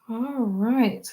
All right.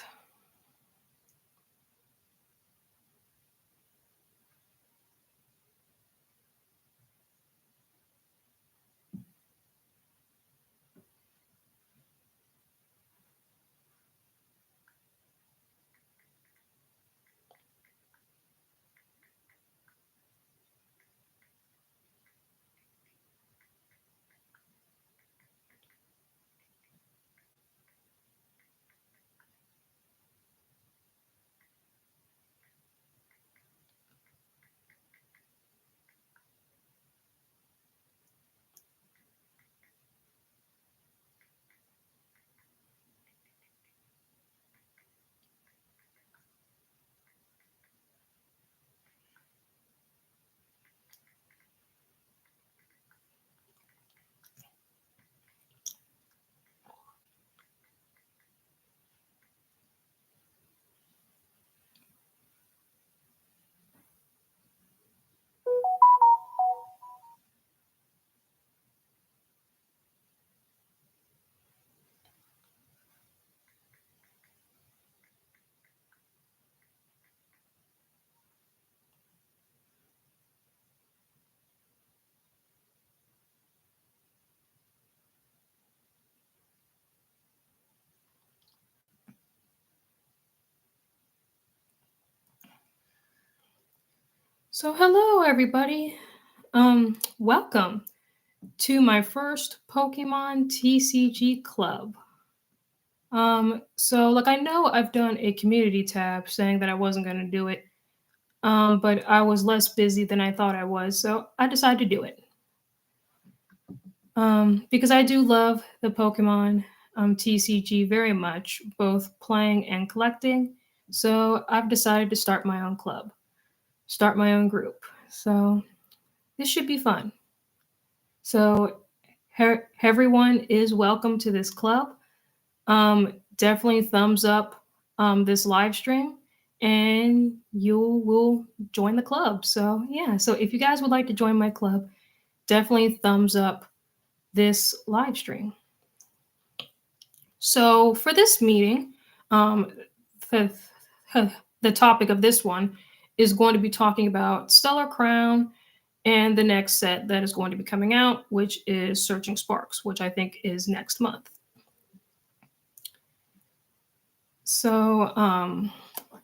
So hello everybody. Welcome to my first Pokemon TCG club. So like I know I've done a community tab saying that I wasn't going to do it. But I was less busy than I thought I was, so I decided to do it. Because I do love the Pokemon TCG very much, both playing and collecting. So I've decided to start my own club, start my own group. So this should be fun. So everyone is welcome to this club. Definitely thumbs up this live stream, and you will join the club. So yeah, so if you guys would like to join my club, definitely thumbs up this live stream. So for this meeting, um, the, the topic of this one is going to be talking about Stellar Crown and the next set that is going to be coming out, which is Searching Sparks, which I think is next month. So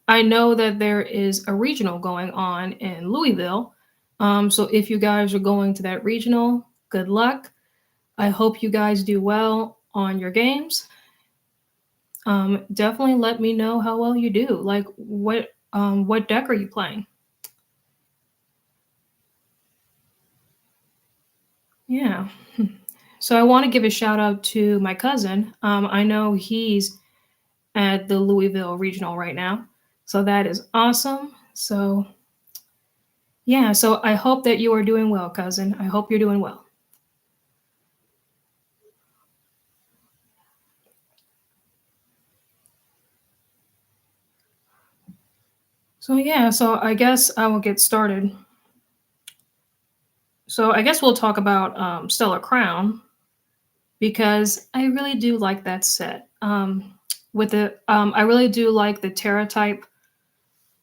I know that there is a regional going on in Louisville. So if you guys are going to that regional, good luck. I hope you guys do well on your games. Definitely let me know how well you do. Like what deck are you playing? Yeah. So I want to give a shout out to my cousin. I know he's at the Louisville regional right now. So that is awesome. So yeah, so I hope that you are doing well, cousin. I hope you're doing well. So yeah, so I guess I will get started. So I guess we'll talk about Stellar Crown because I really do like that set. I really do like the Terra type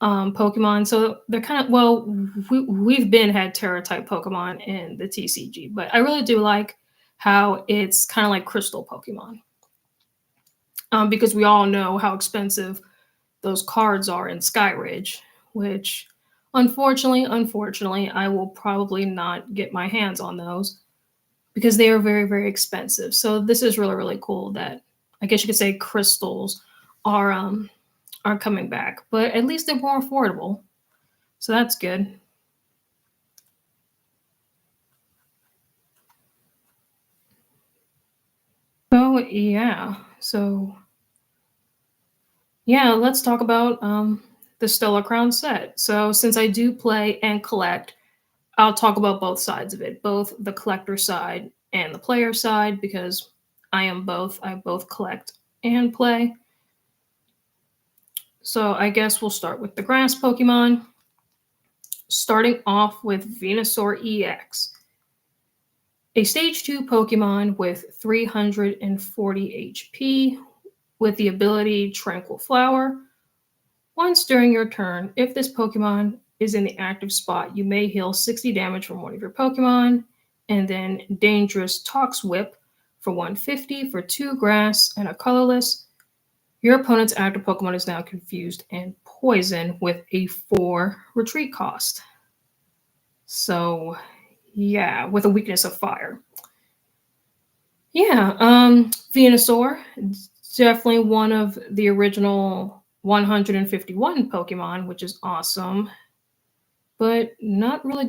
Pokemon. So they're kind of we've been had Terra type Pokemon in the TCG, but I really do like how it's kind of like Crystal Pokemon. Because we all know how expensive those cards are in Skyridge, which unfortunately, I will probably not get my hands on those because they are very, very expensive. So this is really, really cool that I guess you could say crystals are are coming back, but at least they're more affordable. So that's good. So yeah. So yeah, let's talk about the Stellar Crown set. So since I do play and collect, I'll talk about both sides of it, both the collector side and the player side, because I am both. I both collect and play. So I guess we'll start with the grass Pokemon, starting off with Venusaur EX, a stage 2 Pokemon with 340 HP with the ability Tranquil Flower. Once during your turn, if this Pokemon is in the active spot, you may heal 60 damage from one of your Pokemon. And then Dangerous Tox Whip for 150 for 2 grass and a colorless. Your opponent's active Pokemon is now confused and poison with a 4 retreat cost. So, yeah, with a weakness of fire. Yeah, Venusaur, definitely one of the original 151 Pokemon, which is awesome, but not really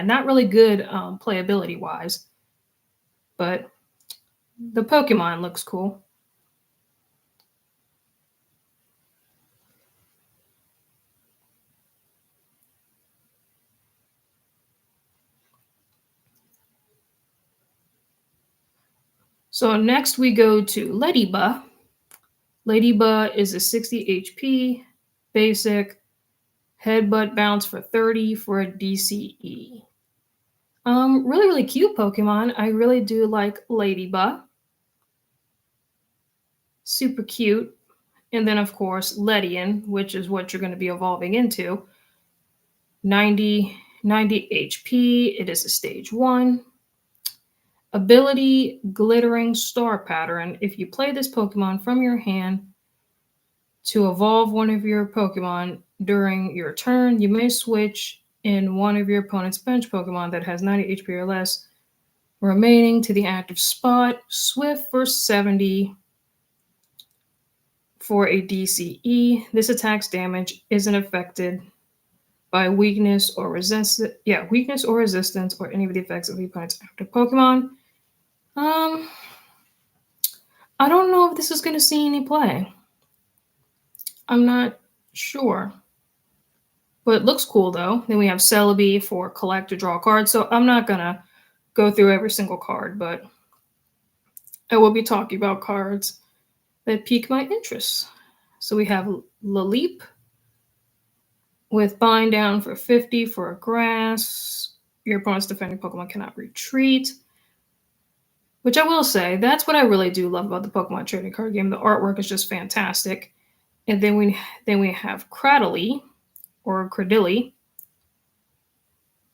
not really good playability wise. But the Pokemon looks cool. So next we go to Ladybug. Ladybug is a 60 HP, basic, headbutt bounce for 30 for a DCE. Really, really cute Pokemon. I really do like Ladybug. Super cute. And then, of course, Ledian, which is what you're going to be evolving into. 90 HP. It is a stage 1. Ability Glittering Star Pattern. If you play this Pokemon from your hand to evolve one of your Pokemon during your turn, you may switch in one of your opponent's bench Pokemon that has 90 HP or less remaining to the active spot. Swift for 70 for a DCE. This attack's damage isn't affected by weakness or resistance. Yeah, weakness or resistance or any of the effects of the opponent's active Pokemon. I don't know if this is going to see any play. I'm not sure. But it looks cool though. Then we have Celebi for collect to draw cards. So I'm not going to go through every single card, but I will be talking about cards that pique my interest. So we have Laleep with Bind Down for 50 for a grass. Your opponent's defending Pokemon cannot retreat. Which I will say, that's what I really do love about the Pokemon trading card game. The artwork is just fantastic. And then we have Cradily or Cradily.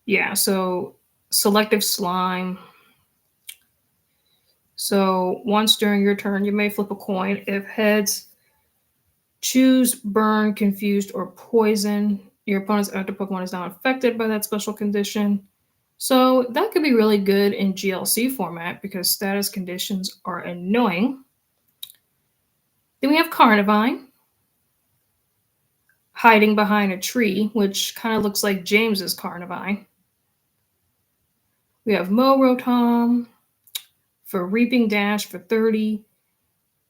Yeah, so Selective Slime. So once during your turn, you may flip a coin. If heads, choose Burn, Confused, or Poison. Your opponent's active Pokemon is not affected by that special condition. So that could be really good in GLC format because status conditions are annoying. Then we have Carnivine hiding behind a tree, which kind of looks like James's Carnivine. We have Morotom for Reaping Dash for 30.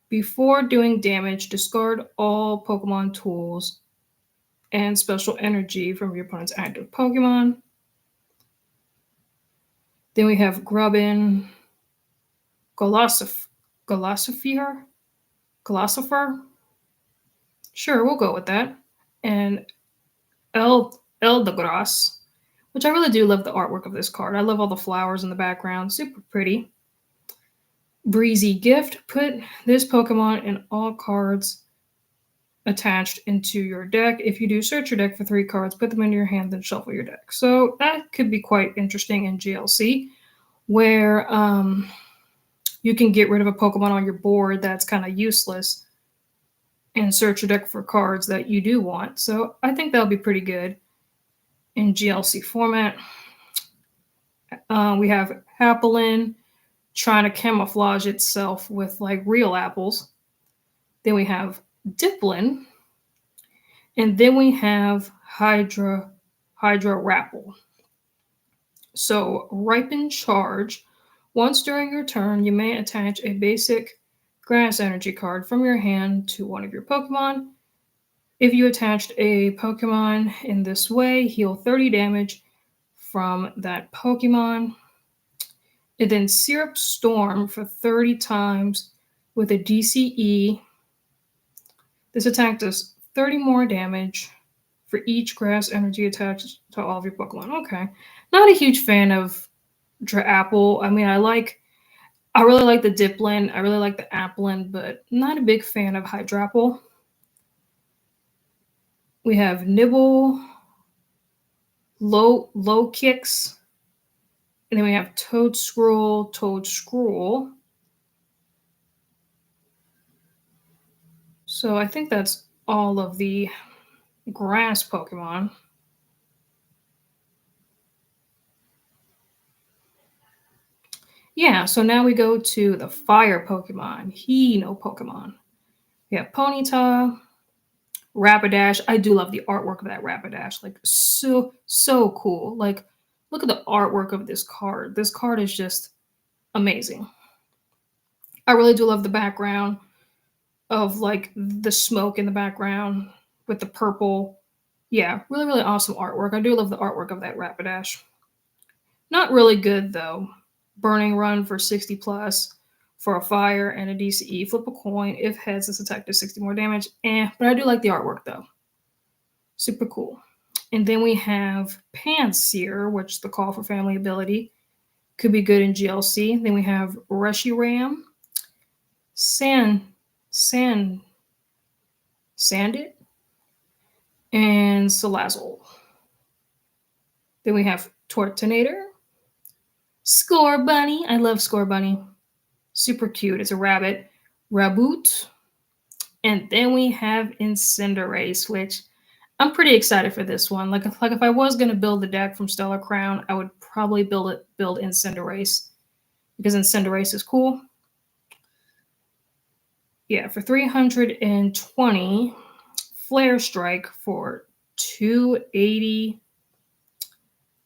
Before doing damage, discard all Pokemon tools and special energy from your opponent's active Pokemon. Then we have Grubbin, Gossifleur. Sure, we'll go with that. And Eldegoss, which I really do love the artwork of this card. I love all the flowers in the background. Super pretty. Breezy Gift. Put this Pokemon in all cards attached into your deck. If you do, search your deck for 3 cards, put them into your hand, then shuffle your deck. So that could be quite interesting in GLC, where you can get rid of a Pokemon on your board that's kind of useless and search your deck for cards that you do want. So I think that'll be pretty good in GLC format. We have Applin trying to camouflage itself with like real apples. Then we have Diplin. And then we have Hydra Rapple. So Ripen Charge. Once during your turn, you may attach a basic grass energy card from your hand to one of your Pokemon. If you attached a Pokemon in this way, heal 30 damage from that Pokemon. And then Syrup Storm for 30 times with a DCE. This attack does 30 more damage for each grass energy attached to all of your Pokemon. Okay. Not a huge fan of Drapple. I mean, I like I really like the Diplin. I really like the Applin, but not a big fan of Hydrapple. We have Nibble, Low Kicks, and then we have Toad Scroll. So I think that's all of the grass Pokemon. Yeah, so now we go to the fire Pokemon, Hino Pokemon. We have Ponyta, Rapidash. I do love the artwork of that Rapidash. Like so cool. Like look at the artwork of this card. This card is just amazing. I really do love the background of like the smoke in the background with the purple. Yeah, really awesome artwork. I do love the artwork of that Rapidash. Not really good though. Burning Run for 60 plus for a fire and a DCE. Flip a coin. If heads, this attack does 60 more damage. But I do like the artwork though. Super cool. And then we have Panseer, which is the call for family ability. Could be good in GLC. Then we have Reshiram, Sandit, and Salazzle. Then we have Tortonator, Score Bunny. I love Score Bunny. Super cute. It's a rabbit. Raboot. And then we have Incinerate, which I'm pretty excited for this one. Like if I was gonna build the deck from Stellar Crown, I would probably build Incinerate because Incinerate is cool. Yeah, for 320, Flare Strike for 280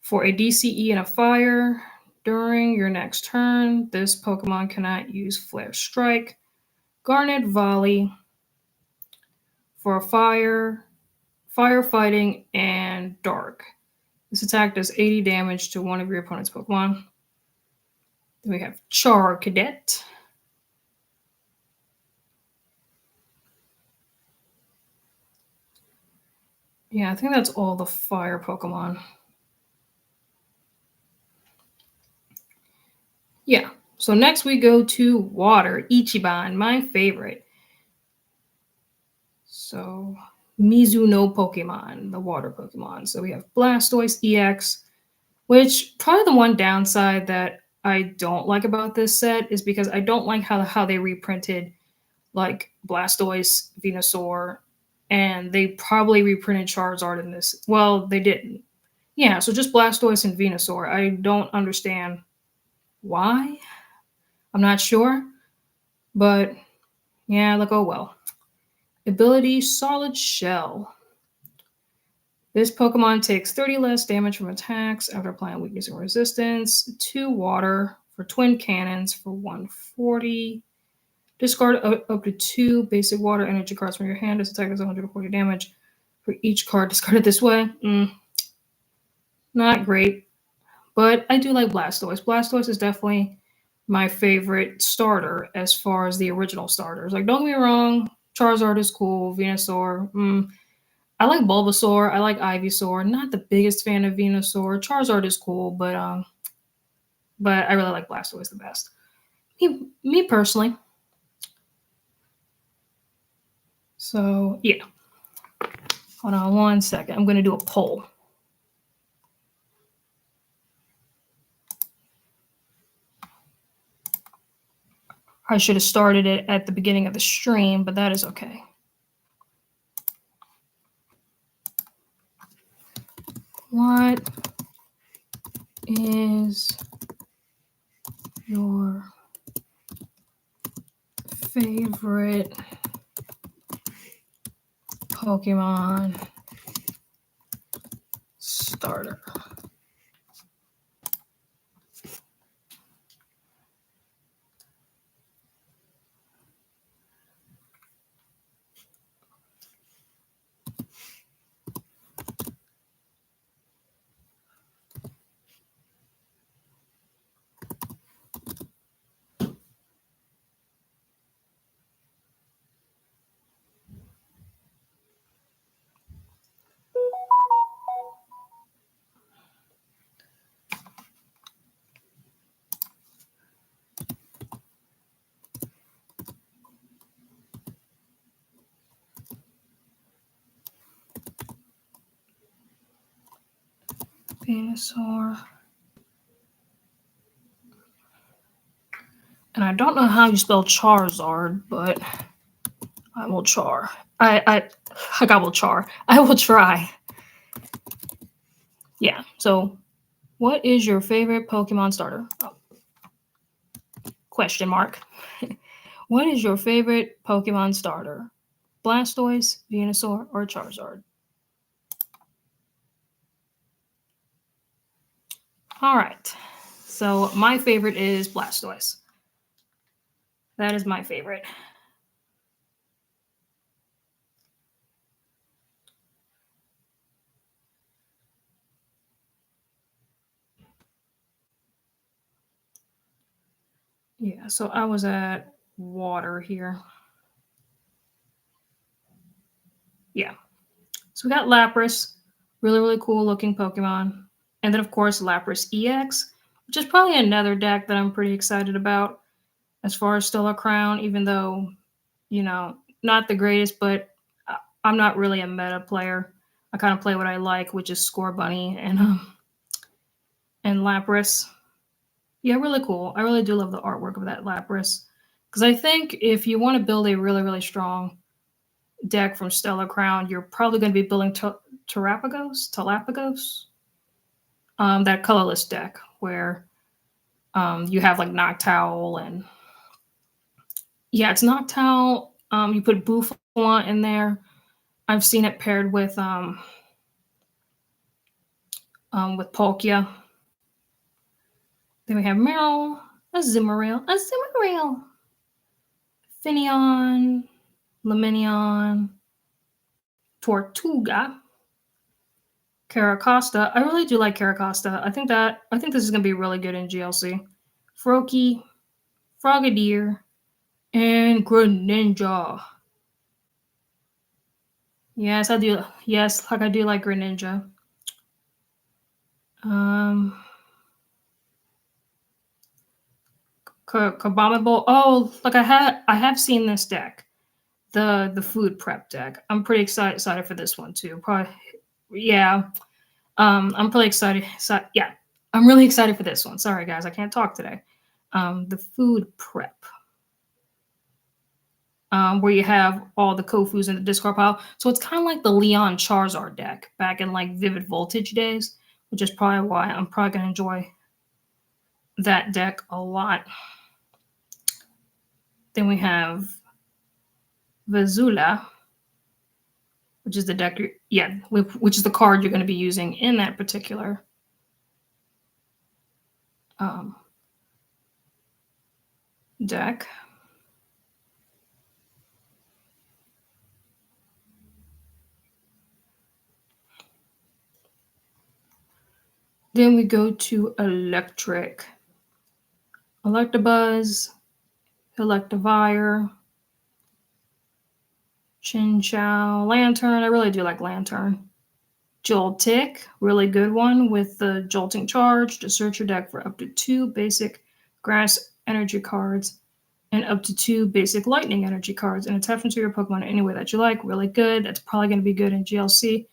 for a DCE and a fire. During your next turn, this Pokemon cannot use Flare Strike. Garnet Volley for a fire, firefighting, and dark. This attack does 80 damage to one of your opponent's Pokemon. Then we have Charcadet. Yeah, I think that's all the fire Pokemon. Yeah, so next we go to water, Ichiban, my favorite. So Mizuno Pokemon, the water Pokemon. So we have Blastoise EX, which probably the one downside that I don't like about this set is because I don't like how they reprinted like Blastoise, Venusaur, and they probably reprinted Charizard in this. Well, they didn't. Yeah, so just Blastoise and Venusaur. I don't understand why. I'm not sure, but yeah, like oh well. Ability Solid Shell. This Pokemon takes 30 less damage from attacks after applying weakness and resistance. 2 water for twin cannons for 140. Discard up to 2 basic water energy cards from your hand. This attack does 140 damage for each card discarded this way. Not great, but I do like Blastoise. Blastoise is definitely my favorite starter as far as the original starters. Like, don't get me wrong, Charizard is cool, Venusaur. I like Bulbasaur. I like Ivysaur. Not the biggest fan of Venusaur. Charizard is cool, but I really like Blastoise the best. Me personally. So yeah. Hold on one second. I'm gonna do a poll. I should have started it at the beginning of the stream, but that is okay. What is your favorite Pokemon starter? Venusaur. And I don't know how you spell Charizard, but I will char. I will char. I will try. Yeah. So, what is your favorite Pokemon starter? Oh, question mark. What is your favorite Pokemon starter? Blastoise, Venusaur, or Charizard? All right. So my favorite is Blastoise. That is my favorite. Yeah, so I was at water here. Yeah. So we got Lapras, really, really cool looking Pokemon. And then, of course, Lapras EX, which is probably another deck that I'm pretty excited about as far as Stellar Crown, even though, not the greatest, but I'm not really a meta player. I kind of play what I like, which is Score Bunny and Lapras. Yeah, really cool. I really do love the artwork of that Lapras. Because I think if you want to build a really, really strong deck from Stellar Crown, you're probably going to be building Talapagos, that colorless deck where you have like Noctowl and yeah, it's Noctowl. You put Bouffant in there. I've seen it paired with Palkia. Then we have Meryl, a Zimmerale, Finneon, Laminion, Tortuga, Caracosta. I really do like Caracosta. I think this is gonna be really good in GLC. Froakie, Frogadier, and Greninja. Yes, I do. Yes, like I do like Greninja. Um, Kabamable. Oh, like I have seen this deck, the food prep deck. I'm pretty excited for this one too. Probably, yeah. I'm pretty excited. Yeah, I'm really excited for this one. Sorry guys, I can't talk today. The food prep. Where you have all the Kofus in the discard pile. So it's kind of like the Leon Charizard deck back in like Vivid Voltage days, which is probably why I'm probably going to enjoy that deck a lot. Then we have Vazula, which is the deck, which is the card you're going to be using in that particular um, deck. Then we go to Electric. Electabuzz, Electivire, Chinchou, Lantern. I really do like Lantern. Joltik, really good one with the Jolting Charge to search your deck for up to 2 basic Grass energy cards and up to 2 basic Lightning energy cards and attach them to your Pokemon any way that you like. Really good. That's probably going to be good in GLC.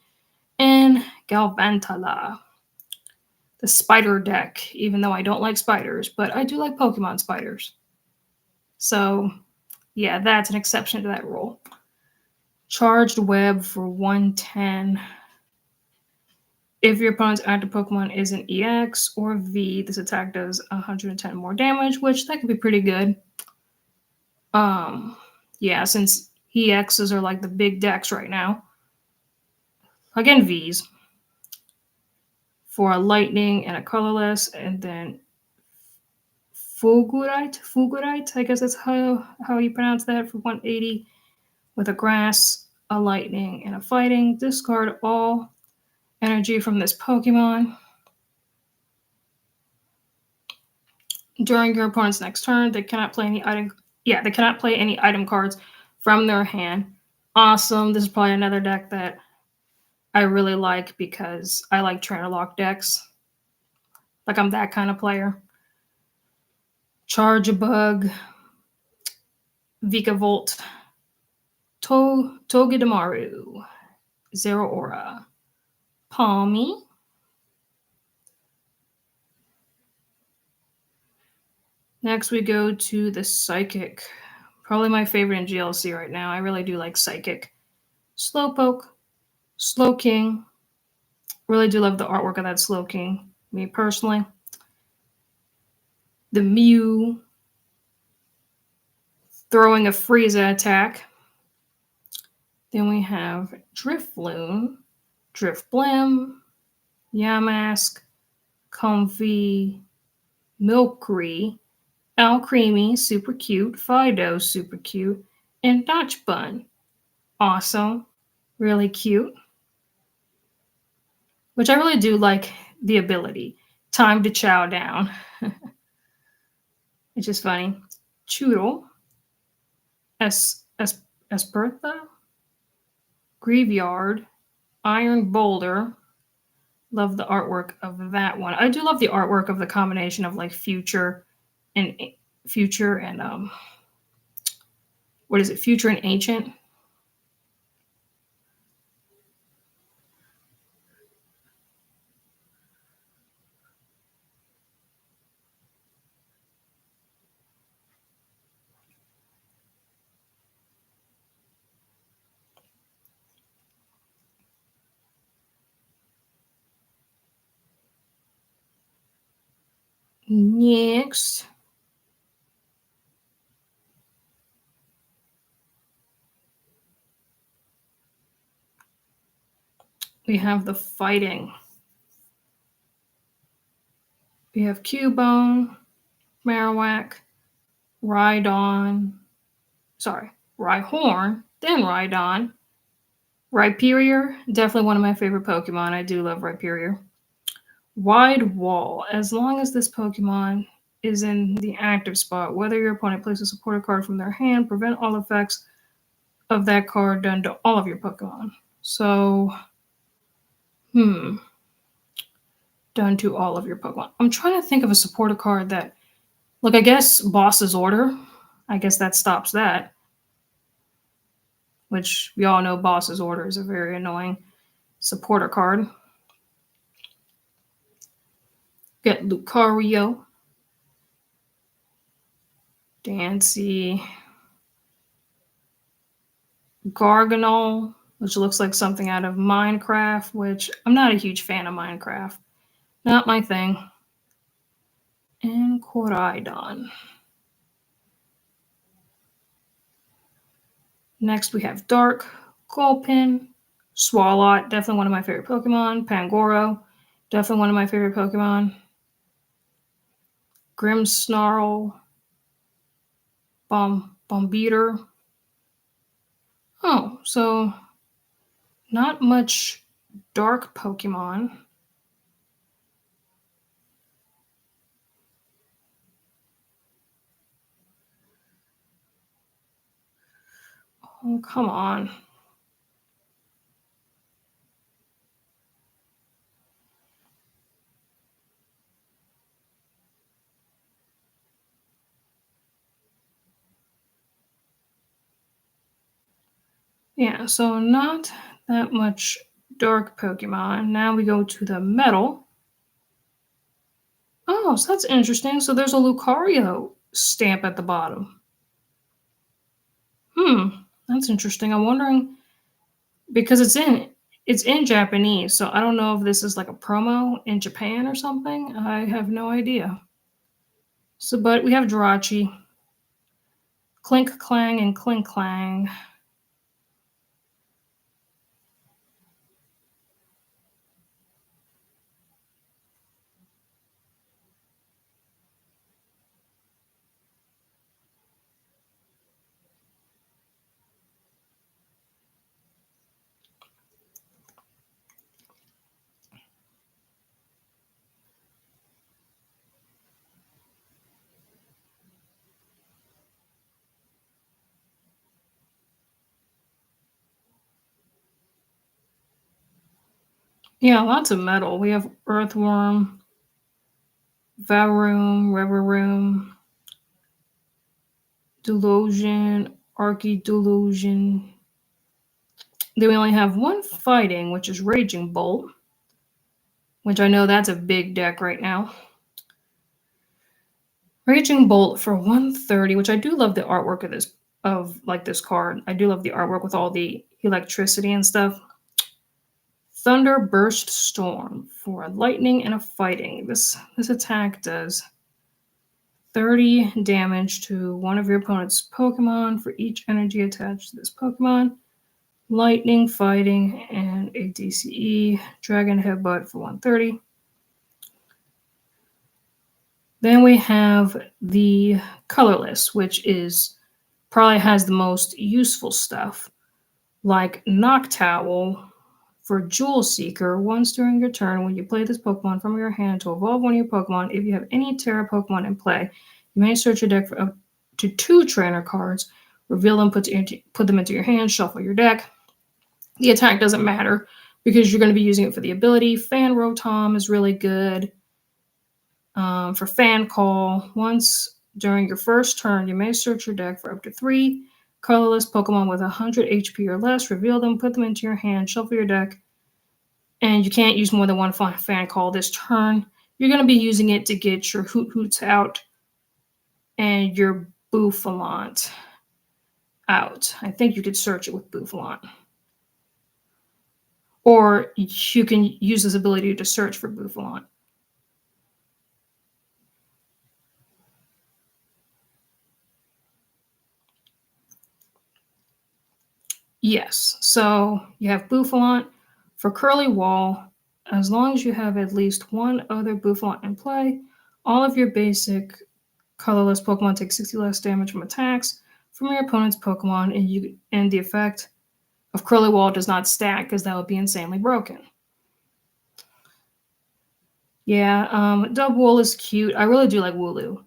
And Galvantula, the spider deck, even though I don't like spiders, but I do like Pokemon spiders. So, yeah, that's an exception to that rule. Charged Web for 110. If your opponent's active Pokemon is an EX or V, this attack does 110 more damage, which that could be pretty good. Yeah, since EXs are like the big decks right now. Again, Vs for a lightning and a colorless, and then Fulgurite, I guess that's how you pronounce that, for 180 with a grass, a lightning, and a fighting. Discard all energy from this Pokemon. During your opponent's next turn, they cannot play any item. Yeah, they cannot play any item cards from their hand. Awesome. This is probably another deck that I really like because I like trainer lock decks. Like I'm that kind of player. Charge a Bug, Vikavolt, Togedemaru, Zero Aura, Palmy, Next, we go to the Psychic. Probably my favorite in GLC right now. I really do like Psychic. Slowpoke, Slowking. Really do love the artwork of that Slowking. Me personally. The Mew throwing a Frieza attack. Then we have Drifloon, Drifblim, Yamask, Comfy, Milky, Alcreamy, super cute, Fido, super cute, and Dutch Bun. Awesome. Really cute. Which I really do like the ability. Time to chow down. It's just funny. Choodle, Espertha, Graveyard, Iron Boulder. Love the artwork of that one. I do love the artwork of the combination of like and future and what is it? Future and ancient. Next, we have the fighting. We have Cubone, Marowak, Rhydon, Rhyhorn, then Rhydon, Rhyperior, definitely one of my favorite Pokemon. I do love Rhyperior. Wide Wall. As long as this Pokemon is in the active spot, whether your opponent places a supporter card from their hand, prevent all effects of that card done to all of your Pokemon. So, done to all of your Pokemon. I'm trying to think of a supporter card that, I guess Boss's Order. I guess that stops that. Which we all know Boss's Order is a very annoying supporter card. Get Lucario, Dancy, Garganol, which looks like something out of Minecraft, which I'm not a huge fan of Minecraft. Not my thing. And Koraidon. Next we have Dark, Gulpin, Swalot, definitely one of my favorite Pokemon. Pangoro, definitely one of my favorite Pokemon. Grimmsnarl, Bombeater. Oh, so not much dark Pokemon. Oh, come on. Yeah, so not that much dark Pokemon. Now we go to the metal. Oh, so that's interesting. So there's a Lucario stamp at the bottom. That's interesting. I'm wondering because it's in Japanese, so I don't know if this is like a promo in Japan or something. I have no idea. So, but we have Jirachi, Clink Clang, and Clink Clang. Yeah, lots of metal. We have Earthworm, Varoom, Reveroom, Delusion, Archidelusion. Then we only have one fighting, which is Raging Bolt, which I know that's a big deck right now. Raging Bolt for 130, which I do love the artwork of this card. I do love the artwork with all the electricity and stuff. Thunder Burst Storm for a lightning and a fighting. This attack does 30 damage to one of your opponent's Pokemon for each energy attached to this Pokemon. Lightning, fighting, and a DCE. Dragon Headbutt for 130. Then we have the colorless, which is probably has the most useful stuff, like Noctowl for Jewel Seeker. Once during your turn, when you play this Pokemon from your hand to evolve one of your Pokemon, if you have any Terra Pokemon in play, you may search your deck for up to 2 trainer cards, reveal them, put them into your hand, shuffle your deck. The attack doesn't matter because you're going to be using it for the ability. Fan Rotom is really good. For Fan Call, once during your first turn, you may search your deck for up to 3 colorless Pokemon with 100 HP or less, reveal them, put them into your hand, shuffle your deck, and you can't use more than one Fan Call this turn. You're going to be using it to get your Hoot Hoots out and your Bouffalant out. I think you could search it with Bouffalant. Or you can use this ability to search for Bouffalant. Yes, so you have Bouffalant for Curly Wall. As long as you have at least one other Bouffalant in play, all of your basic colorless Pokemon take 60 less damage from attacks from your opponent's Pokemon, and the effect of Curly Wall does not stack because that would be insanely broken. Yeah, Dubwool is cute. I really do like Wooloo.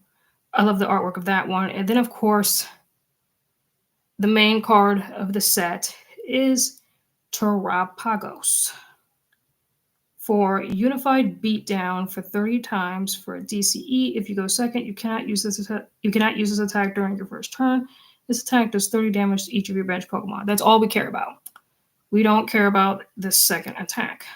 I love the artwork of that one. And then, of course, the main card of the set is Terrapagos for Unified Beatdown for 30 times for a DCE. If you go second, you cannot use this attack during your first turn. This attack does 30 damage to each of your bench Pokemon. That's all we care about. We don't care about the second attack.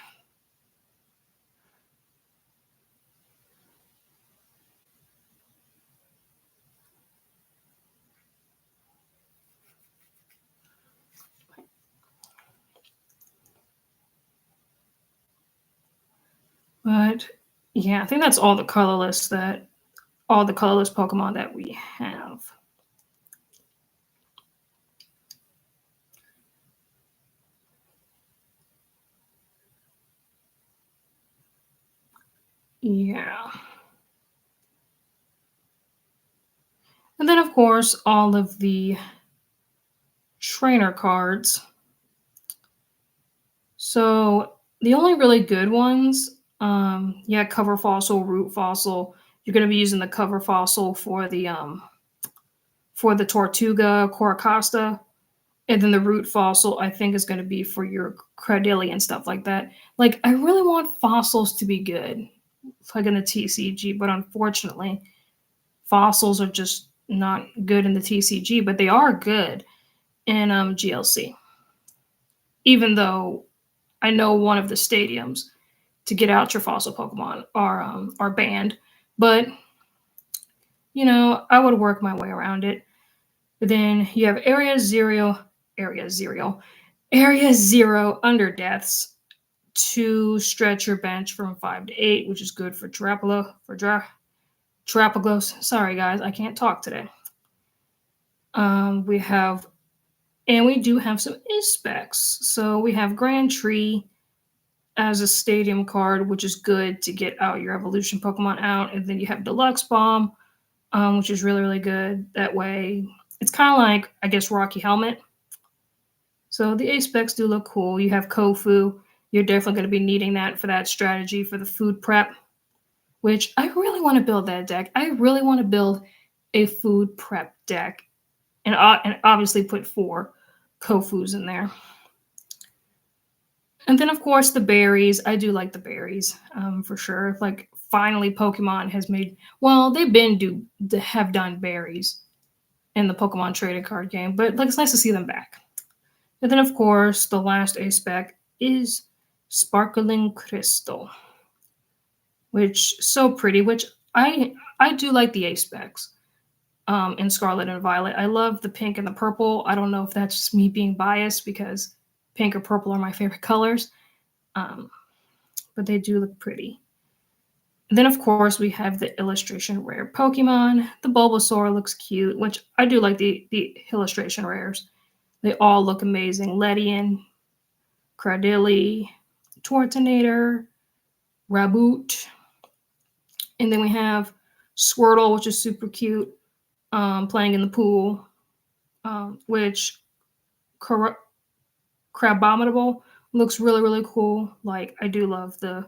But yeah, I think that's all the colorless Pokemon that we have. Yeah. And then, of course, all of the trainer cards. So the only really good ones, Cover Fossil, Root Fossil. You're going to be using the Cover Fossil for the Tortuga, Coricosta, and then the Root Fossil I think is going to be for your Cradilly and stuff like that. Like I really want fossils to be good, like in the TCG, but unfortunately, fossils are just not good in the TCG, but they are good in GLC. Even though I know one of the stadiums to get out your fossil Pokemon are banned, but I would work my way around it. But then you have Area Zero Under Deaths to stretch your bench from 5 to 8, which is good for Terrapagos. Sorry guys, I can't talk today. We do have some ace specs. So we have Grand Tree as a stadium card, which is good to get out your evolution Pokemon out. And then you have Deluxe Bomb, which is really, really good. That way, it's kind of like, I guess, Rocky Helmet. So the ace specs do look cool. You have Kofu. You're definitely going to be needing that for that strategy for the food prep, which I really want to build that deck. I really want to build a food prep deck and obviously put 4 Kofus in there. And then, of course, the berries. I do like the berries for sure. Like, finally, Pokemon has made... Well, they've have done berries in the Pokemon trading card game, but like it's nice to see them back. And then, of course, the last ace spec is Sparkling Crystal, which so pretty, which I I do like the A specs in Scarlet and Violet. I love the pink and the purple. I don't know if that's just me being biased because pink or purple are my favorite colors, um, but they do look pretty. And then, of course, we have the illustration rare Pokemon. The Bulbasaur looks cute, which I do like the illustration rares. They all look amazing. Ledian, Cradilly, Tortonator, Raboot. And then we have Squirtle, which is super cute, playing in the pool, which Cra- Crabominable looks really, really cool. Like, I do love the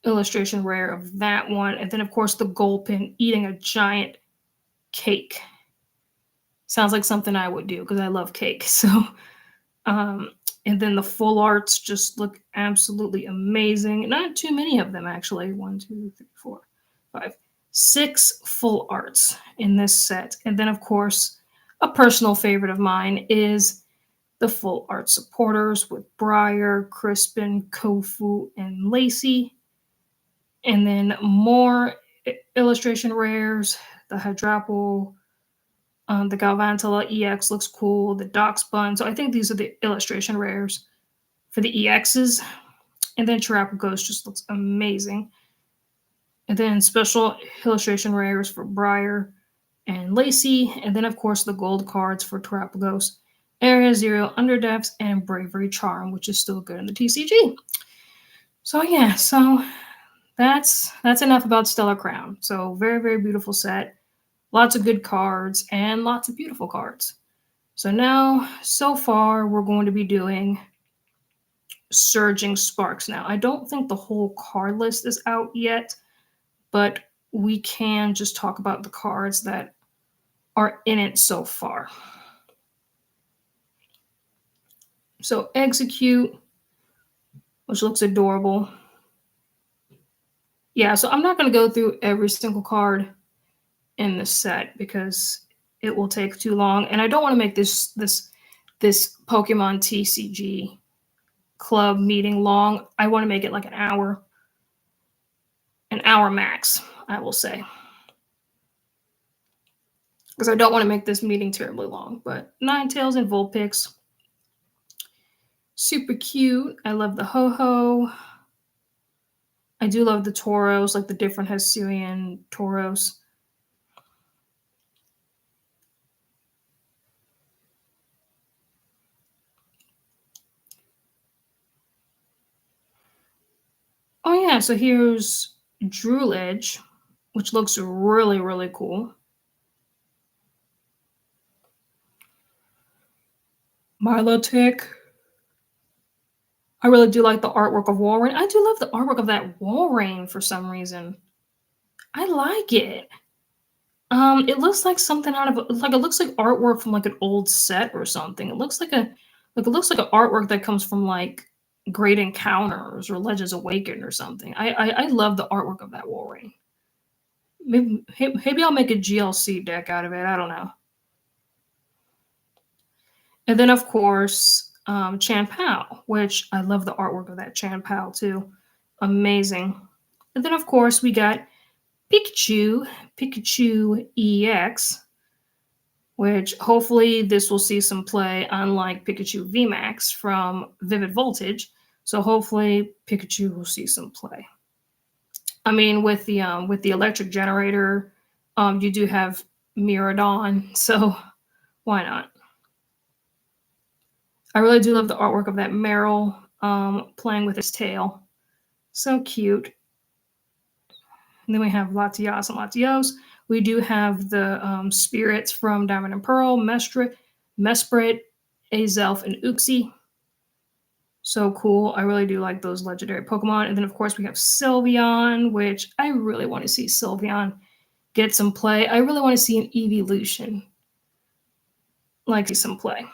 illustration rare of that one. And then, of course, the Gulpin eating a giant cake. Sounds like something I would do because I love cake. So, um, and then the full arts just look absolutely amazing. Not too many of them, actually. One, two, three, four, five, six full arts in this set. And then, of course, a personal favorite of mine is the full art supporters with Briar, Crispin, Kofu, and Lacey. And then more illustration rares, the Hydrapple, the Galvantula EX looks cool. The Doxbun. So I think these are the illustration rares for the EXs. And then Terrapagos just looks amazing. And then special illustration rares for Briar and Lacey. And then, of course, the gold cards for Terrapagos, Area Zero, Underdepths, and Bravery Charm, which is still good in the TCG. So yeah, so that's enough about Stellar Crown. So very, very beautiful set. Lots of good cards and lots of beautiful cards. So now, so far, we're going to be doing Surging Sparks. Now, I don't think the whole card list is out yet, but we can just talk about the cards that are in it so far. So Execute, which looks adorable. Yeah, so I'm not going to go through every single card in the set because it will take too long, and I don't want to make this Pokemon TCG club meeting long. I want to make it like an hour max, I will say, because I don't want to make this meeting terribly long. But Ninetales and Vulpix, super cute. I love the Ho-Ho. I do love the Tauros, like the different Hisuian Tauros. Oh yeah, so here's Druledge, which looks really, really cool. Milotic. I really do like the artwork of Walrein. I do love the artwork of that Walrein for some reason. I like it. It looks like something out of like it looks like artwork from like an old set or something. It looks like an artwork that comes from like Great Encounters or Legends Awakened or something. I love the artwork of that Walrein. Maybe I'll make a GLC deck out of it. I don't know. And then of course, Chan Pao, which I love the artwork of that Chan Pao too. Amazing. And then of course we got Pikachu EX, which hopefully this will see some play, unlike Pikachu VMAX from Vivid Voltage. So hopefully Pikachu will see some play. I mean, with the electric generator, you do have Miradon, so why not? I really do love the artwork of that Meryl playing with his tail. So cute. And then we have Latias and Latios. We do have the spirits from Diamond and Pearl, Mesprit, Azelf, and Uxie. So cool. I really do like those legendary Pokemon. And then, of course, we have Sylveon, which I really want to see Sylveon get some play. I really want to see an evolution. Like, see some play.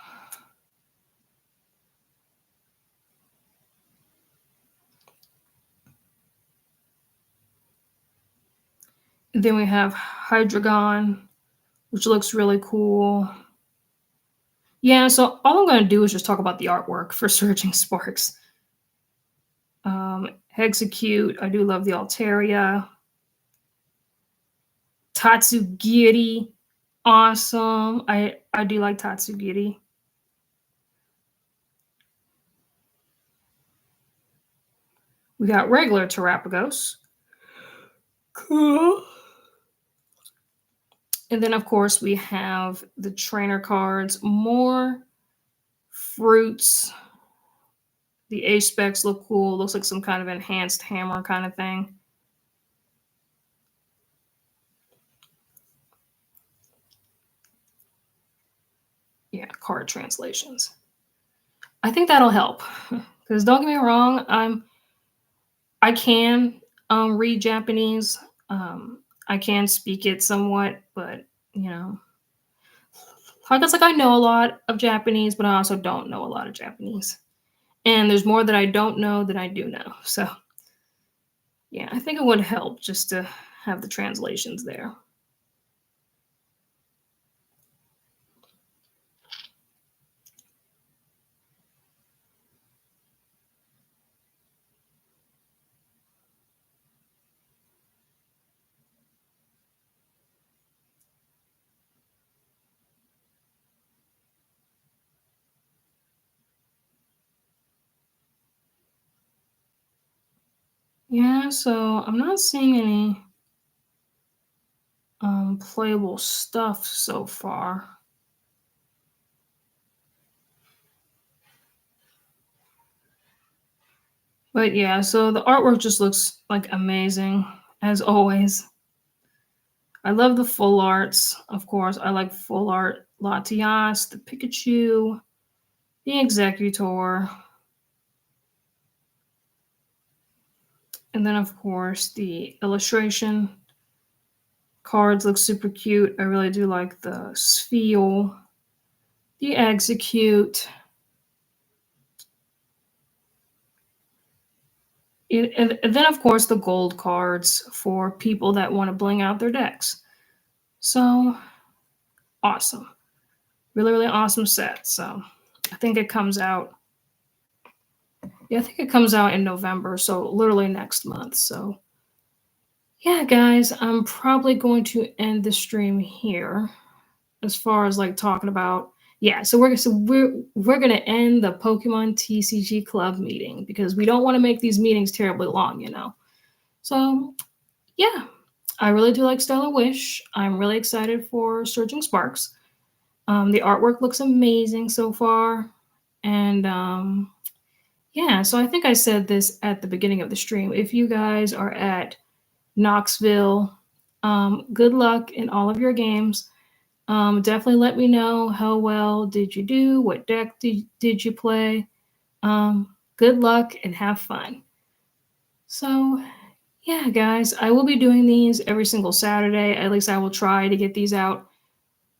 And then we have Hydreigon, which looks really cool. Yeah, so all I'm going to do is just talk about the artwork for Surging Sparks. Execute, I do love the Altaria. Tatsugiri, awesome. I do like Tatsugiri. We got regular Terapagos. Cool. And then, of course, we have the trainer cards, more fruits. The age specs look cool. Looks like some kind of enhanced hammer kind of thing. Yeah, card translations. I think that'll help because don't get me wrong, I can read Japanese. I can speak it somewhat, but you know, I guess like I know a lot of Japanese, but I also don't know a lot of Japanese. And there's more that I don't know than I do know. So yeah, I think it would help just to have the translations there. Yeah, so I'm not seeing any playable stuff so far. But yeah, so the artwork just looks like amazing as always. I love the full arts, of course. I like full art Latias, the Pikachu, the Executor, and then of course the illustration cards look super cute. I really do like the Spheal, the Execute, and then of course the gold cards for people that want to bling out their decks. So awesome. Really, really awesome set. So I think it comes out. Yeah, I think it comes out in November, so literally next month. So yeah, guys, I'm probably going to end the stream here as far as like talking about. Yeah, so we're gonna end the Pokemon TCG Club meeting because we don't want to make these meetings terribly long, you know. So yeah, I really do like Stellar Wish. I'm really excited for Surging Sparks. The artwork looks amazing so far, and yeah. So I think I said this at the beginning of the stream. If you guys are at Knoxville, good luck in all of your games. Definitely let me know how well did you do, what deck did you play. Good luck and have fun. So yeah, guys, I will be doing these every single Saturday. At least I will try to get these out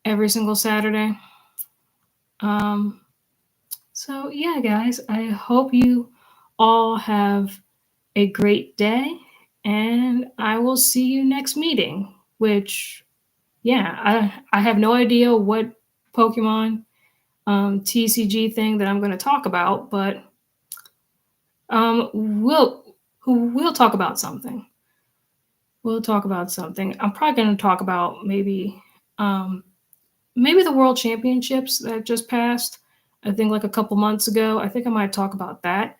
every single Saturday. Um, so yeah, guys, I hope you all have a great day, and I will see you next meeting. Which, yeah, I have no idea what Pokemon TCG thing that I'm going to talk about, but um, we'll we'll talk about something. We'll talk about something. I'm probably going to talk about um, maybe the World Championships that just passed. I think like a couple months ago. I think I might talk about that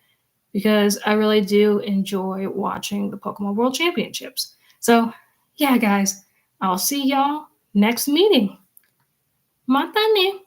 because I really do enjoy watching the Pokemon World Championships. So, yeah, guys, I'll see y'all next meeting. Mata ne.